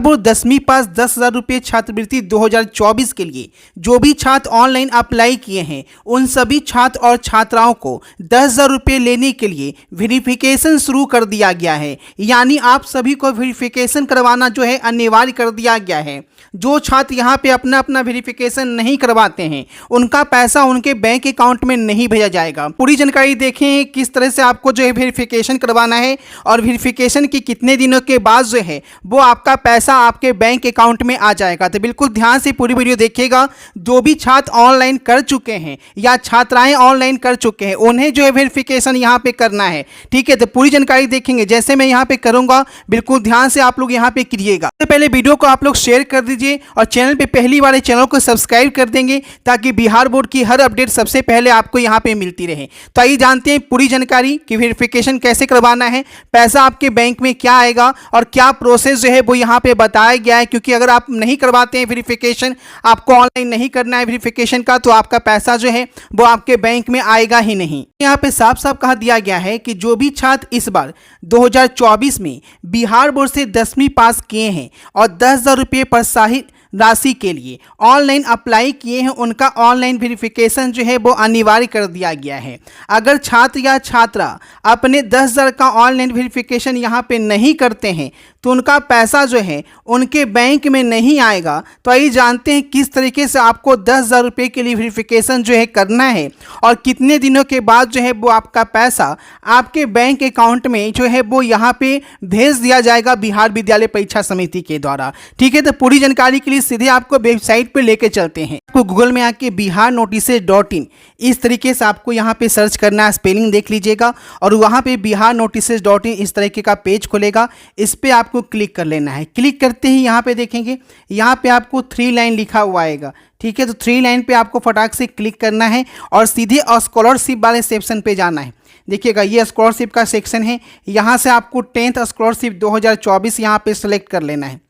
Board 10वीं पास 10,000 रुपये छात्रवृत्ति 2024 के लिए जो भी छात्र ऑनलाइन अप्लाई किए हैं उन सभी छात्र और छात्राओं को 10,000 रुपये लेने के लिए वेरिफिकेशन शुरू कर दिया गया है। यानी आप सभी को वेरिफिकेशन करवाना जो है अनिवार्य कर दिया गया है। जो छात्र यहाँ पे अपना वेरिफिकेशन नहीं करवाते हैं उनका पैसा उनके बैंक अकाउंट में नहीं भेजा जाएगा। पूरी जानकारी देखें किस तरह से आपको जो है वेरिफिकेशन करवाना है और वेरिफिकेशन के कितने दिनों के बाद जो है वो आपका पैसा आपके बैंक अकाउंट में आ जाएगा। तो बिल्कुल ध्यान से पूरी वीडियो देखिएगा। जो भी छात्र ऑनलाइन कर चुके हैं या छात्राएं ऑनलाइन कर चुके हैं उन्हें जो है वेरिफिकेशन यहाँ पे करना है। ठीक है, तो पूरी जानकारी देखेंगे जैसे मैं यहाँ पे करूँगा, बिल्कुल ध्यान से आप लोग यहाँ पे करिएगा। सबसे पहले वीडियो को आप लोग शेयर कर दीजिए और चैनल पे पहली बार चैनल को सब्सक्राइब कर देंगे ताकि बिहार बोर्ड की हर अपडेट सबसे पहले आपको यहाँ पे मिलती रहे। तो आइए जानते हैं पूरी जानकारी कि वेरिफिकेशन कैसे करवाना है, पैसा आपके बैंक में क्या आएगा और क्या प्रोसेस जो है वो यहाँ पे बताया गया है। क्योंकि अगर आप नहीं करवाते हैं वेरिफिकेशन, आपको ऑनलाइन नहीं करना है वेरिफिकेशन का, तो आपका पैसा जो है वो आपके बैंक में आएगा ही नहीं। यहाँ पे साफ साफ कहा दिया गया है कि जो भी छात्र इस बार 2024 में बिहार बोर्ड से 10वीं पास किए हैं और 10,000 रुपये प्रोत्साहित राशि के लिए ऑनलाइन अप्लाई किए हैं उनका ऑनलाइन वेरिफिकेशन जो है वो अनिवार्य कर दिया गया है। अगर छात्र या छात्रा अपने 10,000 का ऑनलाइन वेरिफिकेशन यहाँ पे नहीं करते हैं तो उनका पैसा जो है उनके बैंक में नहीं आएगा। तो आइए जानते हैं किस तरीके से आपको 10,000 रुपये के लिए वेरिफिकेशन जो है करना है और कितने दिनों के बाद जो है वो आपका पैसा आपके बैंक अकाउंट में जो है वो यहाँ पे भेज दिया जाएगा बिहार विद्यालय परीक्षा समिति के द्वारा। ठीक है, तो पूरी जानकारी के लिए सीधे आपको वेबसाइट पे लेके चलते हैं। आपको गूगल में आके biharnotices.in इस तरीके से आपको यहाँ पे सर्च करना है, स्पेलिंग देख लीजिएगा और वहाँ पे biharnotices.in इस तरीके का पेज खुलेगा। इस पे आपको क्लिक कर लेना है। क्लिक करते ही यहाँ पे देखेंगे यहाँ पे आपको 3 लाइन लिखा हुआ आएगा। ठीक है, तो 3 लाइन पे आपको फटाक से क्लिक करना है और सीधे स्कॉलरशिप वाले सेक्शन पे जाना है। देखिएगा ये स्कॉलरशिप का सेक्शन है। यहाँ से आपको 10th स्कॉलरशिप 2024 यहाँ पे सेलेक्ट कर लेना है।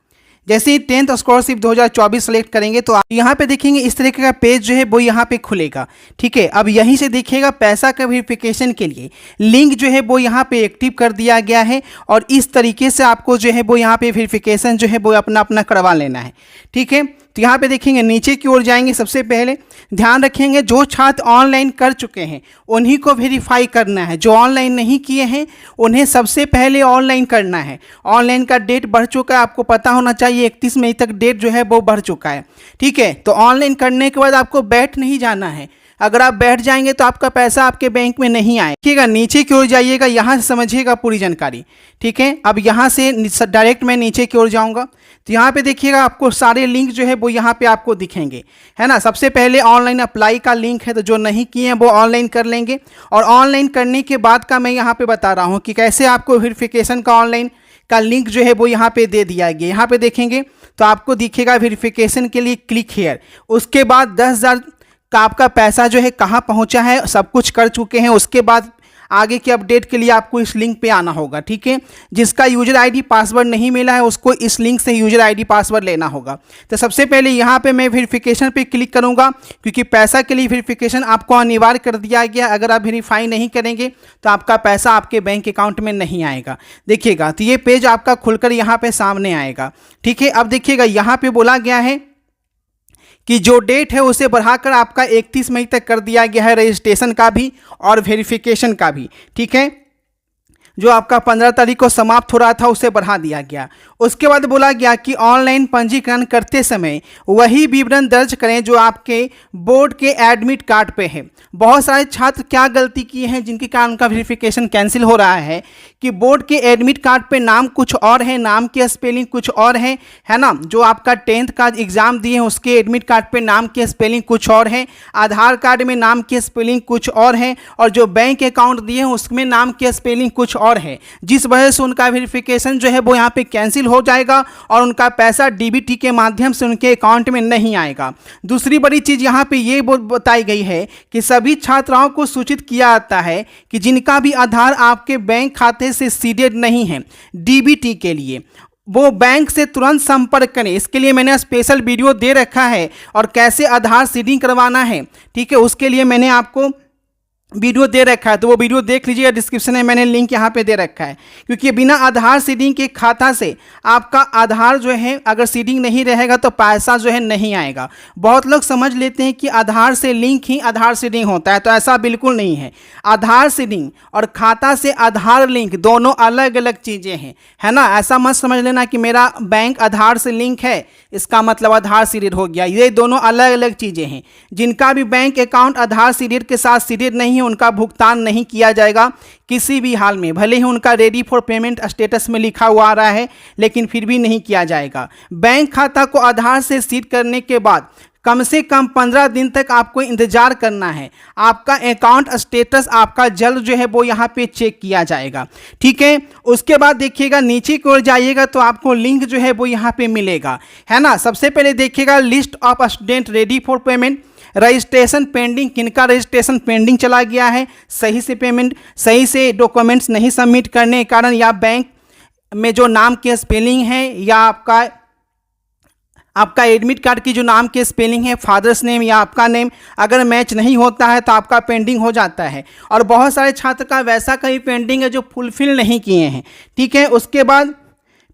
जैसे ही 10th स्कॉलरशिप 2024 सेलेक्ट करेंगे तो आप यहाँ पे देखेंगे इस तरीके का पेज जो है वो यहाँ पे खुलेगा। ठीक है, अब यहीं से देखिएगा पैसा का वेरिफिकेशन के लिए लिंक जो है वो यहाँ पे एक्टिव कर दिया गया है और इस तरीके से आपको जो है वो यहाँ पे वेरिफिकेशन जो है वो अपना करवा लेना है। ठीक है, तो यहाँ पे देखेंगे नीचे की ओर जाएंगे। सबसे पहले ध्यान रखेंगे जो छात्र ऑनलाइन कर चुके हैं उन्हीं को वेरीफाई करना है। जो ऑनलाइन नहीं किए हैं उन्हें सबसे पहले ऑनलाइन करना है। ऑनलाइन का डेट बढ़ चुका है, आपको पता होना चाहिए 31 मई तक डेट जो है वो बढ़ चुका है। ठीक है, तो ऑनलाइन करने के बाद आपको बैठ नहीं जाना है। अगर आप बैठ जाएंगे तो आपका पैसा आपके बैंक में नहीं आएगा। ठीक है, नीचे की ओर जाइएगा, यहाँ से समझिएगा पूरी जानकारी। ठीक है, अब यहाँ से डायरेक्ट मैं नीचे की ओर जाऊँगा तो यहाँ पे देखिएगा आपको सारे लिंक जो है वो यहाँ पे आपको दिखेंगे, है ना। सबसे पहले ऑनलाइन अप्लाई का लिंक है, तो जो नहीं किए हैं वो ऑनलाइन कर लेंगे। और ऑनलाइन करने के बाद का मैं यहाँ पे बता रहा हूँ कि कैसे आपको वेरिफिकेशन का ऑनलाइन का लिंक जो है वो यहाँ पे दे दिया गया। यहाँ पे देखेंगे तो आपको दिखेगा वेरिफिकेशन के लिए क्लिक हियर। उसके बाद 10,000 का आपका पैसा जो है कहाँ पहुँचा है सब कुछ कर चुके हैं। उसके बाद आगे के अपडेट के लिए आपको इस लिंक पे आना होगा। ठीक है, जिसका यूजर आईडी पासवर्ड नहीं मिला है उसको इस लिंक से यूजर आईडी पासवर्ड लेना होगा। तो सबसे पहले यहाँ पे मैं वेरिफिकेशन पे क्लिक करूँगा क्योंकि पैसा के लिए वेरिफिकेशन आपको अनिवार्य कर दिया गया। अगर आप वेरीफाई नहीं करेंगे तो आपका पैसा आपके बैंक अकाउंट में नहीं आएगा। देखिएगा तो ये पेज आपका खुलकर यहाँ पे सामने आएगा। ठीक है, अब देखिएगा यहाँ पे बोला गया है कि जो डेट है उसे बढ़ाकर आपका 31 मई तक कर दिया गया है, रजिस्ट्रेशन का भी और वेरिफिकेशन का भी। ठीक है, जो आपका 15 तारीख को समाप्त हो रहा था उसे बढ़ा दिया गया। उसके बाद बोला गया कि ऑनलाइन पंजीकरण करते समय वही विवरण दर्ज करें जो आपके बोर्ड के एडमिट कार्ड पे है। बहुत सारे छात्र क्या गलती किए हैं जिनके कारण उनका वेरिफिकेशन कैंसिल हो रहा है कि बोर्ड के एडमिट कार्ड पे नाम कुछ और है, नाम की स्पेलिंग कुछ और है ना। जो आपका 10th का एग्ज़ाम दिए हैं उसके एडमिट कार्ड पे नाम की स्पेलिंग कुछ और है, आधार कार्ड में नाम की स्पेलिंग कुछ और है और जो बैंक अकाउंट दिए हैं उसमें नाम की स्पेलिंग कुछ और है, जिस वजह से उनका वेरिफिकेशन जो है वो यहाँ पे कैंसिल हो जाएगा और उनका पैसा डीबीटी के माध्यम से उनके अकाउंट में नहीं आएगा। दूसरी बड़ी चीज़ यहाँ पे ये बताई गई है कि सभी छात्राओं को सूचित किया जाता है कि जिनका भी आधार आपके बैंक खाते से सीडेड नहीं है डीबीटी के लिए वो बैंक से तुरंत संपर्क करें। इसके लिए मैंने स्पेशल वीडियो दे रखा है और कैसे आधार सीडिंग करवाना है। ठीक है, उसके लिए मैंने आपको वीडियो दे रखा है, तो वो वीडियो देख लीजिए, डिस्क्रिप्शन में मैंने लिंक यहाँ पे दे रखा है। क्योंकि बिना आधार सीडिंग के खाता से आपका आधार जो है अगर सीडिंग नहीं रहेगा तो पैसा जो है नहीं आएगा। बहुत लोग समझ लेते हैं कि आधार से लिंक ही आधार सीडिंग होता है, तो ऐसा बिल्कुल नहीं है। आधार सीडिंग और खाता से आधार लिंक दोनों अलग अलग चीज़ें हैं, है ना। ऐसा मत समझ लेना कि मेरा बैंक आधार से लिंक है इसका मतलब आधार सीडेड हो गया, ये दोनों अलग अलग चीज़ें हैं। जिनका भी बैंक अकाउंट आधार सीडेड के साथ सीडेड नहीं है उनका भुगतान नहीं किया जाएगा किसी भी हाल में, भले ही उनका रेडी फॉर पेमेंट स्टेटस में लिखा हुआ आ रहा है लेकिन फिर भी नहीं किया जाएगा। बैंक खाता को आधार से सीड करने के बाद कम से कम 15 दिन तक आपको इंतजार करना है। आपका अकाउंट स्टेटस आपका जल्द जो है वो यहाँ पे चेक किया जाएगा, ठीक है। उसके बाद देखिएगा नीचे की ओर जाइएगा तो आपको लिंक जो है वो यहाँ पे मिलेगा, है ना। सबसे पहले देखिएगा list of student ready for payment, registration pending, किनका रजिस्ट्रेशन पेंडिंग चला गया है, सही से पेमेंट, सही से डॉक्यूमेंट्स नहीं सबमिट करने के कारण, या बैंक में जो नाम के स्पेलिंग है या आपका एडमिट कार्ड की जो नाम के स्पेलिंग है, फादर्स नेम या आपका नेम अगर मैच नहीं होता है तो आपका पेंडिंग हो जाता है। और बहुत सारे छात्र का वैसा कहीं पेंडिंग है जो फुलफिल नहीं किए हैं, ठीक है। उसके बाद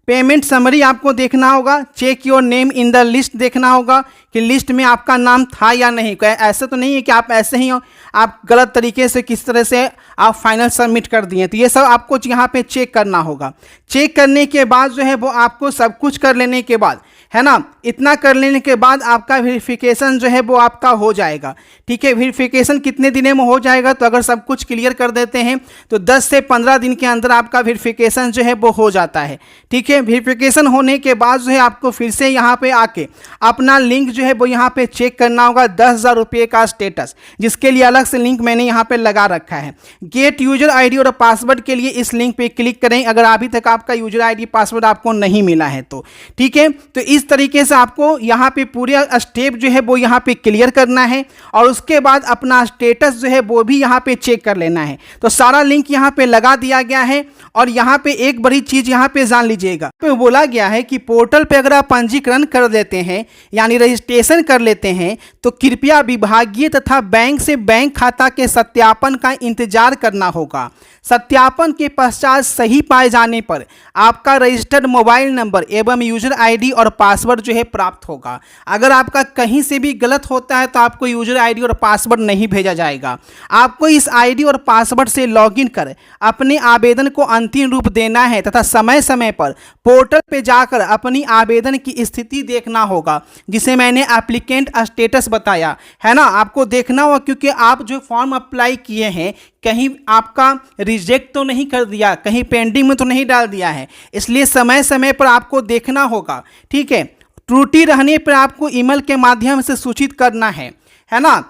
पेमेंट समरी आपको देखना होगा, check your name in the list देखना होगा कि लिस्ट में आपका नाम था या नहीं। ऐसा तो नहीं है कि आप ऐसे ही आप गलत तरीके से किस तरह से आप फाइनल सबमिट कर दिए, तो ये सब आपको यहाँ पे चेक करना होगा। चेक करने के बाद जो है वो आपको सब कुछ कर लेने के बाद, है ना, इतना कर लेने के बाद आपका वेरिफिकेशन जो है वो आपका हो जाएगा, ठीक है। वेरिफिकेशन कितने दिनों में हो जाएगा, तो अगर सब कुछ क्लियर कर देते हैं तो 10 से 15 दिन के अंदर आपका वेरिफिकेशन जो है वो हो जाता है, ठीक है। वेरिफिकेशन होने के बाद जो है आपको फिर से यहाँ पे आके अपना लिंक जो है वो यहाँ पे चेक करना होगा, 10,000 रुपये का स्टेटस, जिसके लिए अलग से लिंक मैंने यहाँ पे लगा रखा है। गेट यूजर आईडी और पासवर्ड के लिए इस लिंक पे क्लिक करें अगर अभी तक आपका यूजर आईडी पासवर्ड आपको नहीं मिला है तो, ठीक है। तो इस तरीके से आपको यहाँ पे पूरे स्टेप जो है वो यहाँ पे क्लियर करना है और उसके बाद अपना स्टेटस जो है वो भी यहाँ पे चेक कर लेना है। तो सारा लिंक यहाँ पे लगा दिया गया है। और यहाँ पे एक बड़ी चीज यहाँ पे जान लीजिएगा, पे बोला गया है कि पोर्टल पे अगर आप पंजीकरण कर लेते हैं यानी रजिस्ट्रेशन कर लेते हैं तो कृपया विभागीय तथा बैंक से बैंक खाता के सत्यापन का इंतजार करना होगा। सत्यापन के पश्चात सही पाए जाने पर आपका रजिस्टर्ड मोबाइल नंबर एवं यूजर आईडी और पासवर्ड जो है प्राप्त होगा। अगर आपका कहीं से भी गलत होता है तो आपको यूजर आईडी और पासवर्ड नहीं भेजा जाएगा। आपको इस आईडी और पासवर्ड से लॉगिन कर अपने आवेदन को अंतिम रूप देना है तथा समय समय पर पोर्टल पे जाकर अपनी आवेदन की स्थिति देखना होगा, जिसे मैंने एप्लीकेंट स्टेटस बताया, है ना। आपको देखना होगा क्योंकि आप जो फॉर्म अप्लाई किए हैं कहीं आपका रिजेक्ट तो नहीं कर दिया, कहीं पेंडिंग में तो नहीं डाल दिया है, इसलिए समय समय पर आपको देखना होगा, ठीक है। त्रुटि रहने पर आपको ईमेल के माध्यम से सूचित करना है ना।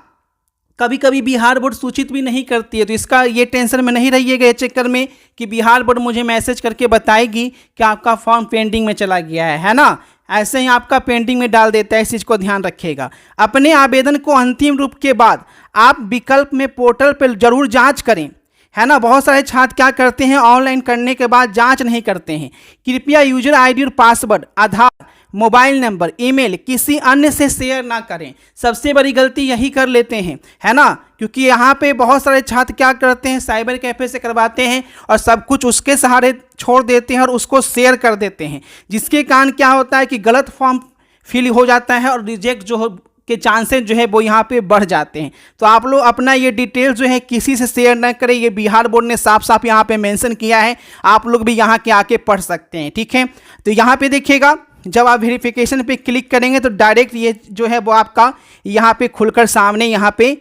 कभी कभी बिहार बोर्ड सूचित भी नहीं करती है, तो इसका ये टेंशन में नहीं रहिएगा ये चक्कर में कि बिहार बोर्ड मुझे मैसेज करके बताएगी कि आपका फॉर्म पेंडिंग में चला गया है ना। ऐसे ही आपका पेंडिंग में डाल देता है, इस चीज़ को ध्यान रखिएगा। अपने आवेदन को अंतिम रूप के बाद आप विकल्प में पोर्टल पर जरूर जांच करें, है ना। बहुत सारे छात्र क्या करते हैं, ऑनलाइन करने के बाद जांच नहीं करते हैं। कृपया यूजर आईडी और पासवर्ड, आधार, मोबाइल नंबर, ईमेल किसी अन्य से शेयर ना करें। सबसे बड़ी गलती यही कर लेते हैं, है ना, क्योंकि यहाँ पे बहुत सारे छात्र क्या करते हैं, साइबर कैफे से करवाते हैं और सब कुछ उसके सहारे छोड़ देते हैं और उसको शेयर कर देते हैं, जिसके कारण क्या होता है कि गलत फॉर्म फिल हो जाता है और रिजेक्ट जो के चांसेस जो है वो यहाँ पे बढ़ जाते हैं। तो आप लोग अपना ये डिटेल जो है किसी से शेयर न करें, ये बिहार बोर्ड ने साफ साफ यहाँ पे मेंशन किया है, आप लोग भी यहाँ के आके पढ़ सकते हैं, ठीक है। तो यहाँ पे देखिएगा जब आप वेरिफिकेशन पे क्लिक करेंगे तो डायरेक्ट ये जो है वो आपका यहाँ पे खुलकर सामने यहाँ पे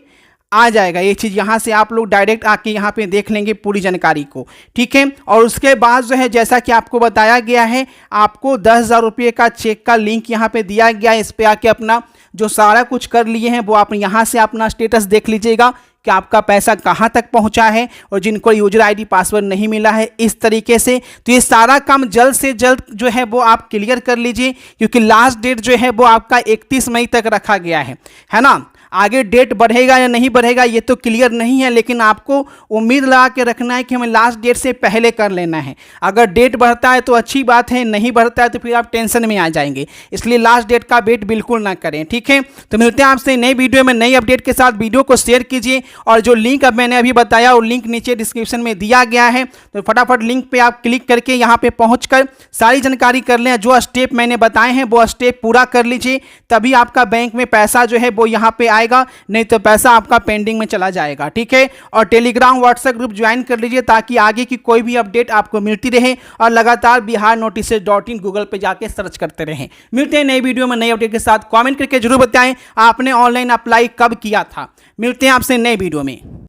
आ जाएगा। ये चीज़ यहाँ से आप लोग डायरेक्ट आके यहाँ पे देख लेंगे पूरी जानकारी को, ठीक है। और उसके बाद जो है जैसा कि आपको बताया गया है, आपको 10,000 रुपये का चेक का लिंक यहाँ पे दिया गया है। इस पर आके अपना जो सारा कुछ कर लिए हैं वो आप यहाँ से अपना स्टेटस देख लीजिएगा कि आपका पैसा कहाँ तक पहुँचा है और जिनको यूजर आईडी पासवर्ड नहीं मिला है इस तरीके से। तो ये सारा काम जल्द से जल्द जो है वो आप क्लियर कर लीजिए, क्योंकि लास्ट डेट जो है वो आपका 31 मई तक रखा गया है ना। आगे डेट बढ़ेगा या नहीं बढ़ेगा ये तो क्लियर नहीं है, लेकिन आपको उम्मीद लगा के रखना है कि हमें लास्ट डेट से पहले कर लेना है। अगर डेट बढ़ता है तो अच्छी बात है, नहीं बढ़ता है तो फिर आप टेंशन में आ जाएंगे। इसलिए लास्ट डेट का वेट बिल्कुल ना करें, ठीक है। तो मिलते हैं आपसे नई वीडियो में नई अपडेट के साथ। वीडियो को शेयर कीजिए और जो लिंक अब मैंने अभी बताया वो लिंक नीचे डिस्क्रिप्शन में दिया गया है, तो फटाफट लिंक पे आप क्लिक करके यहाँ पे पहुंचकर सारी जानकारी कर लें। जो स्टेप मैंने बताए हैं वो स्टेप पूरा कर लीजिए, तभी आपका बैंक में पैसा जो है वो यहाँ पे आएगा, नहीं तो पैसा आपका पेंडिंग में चला जाएगा, ठीक है। और टेलीग्राम व्हाट्सएप ग्रुप ज्वाइन कर लीजिए ताकि आगे की कोई भी अपडेट आपको मिलती रहे और लगातार biharnotices.in गूगल पे जाके सर्च करते रहें। मिलते हैं नई वीडियो में नई अपडेट के साथ। कमेंट करके जरूर बताएं आपने ऑनलाइन अप्लाई कब किया था। मिलते हैं आपसे नई वीडियो में।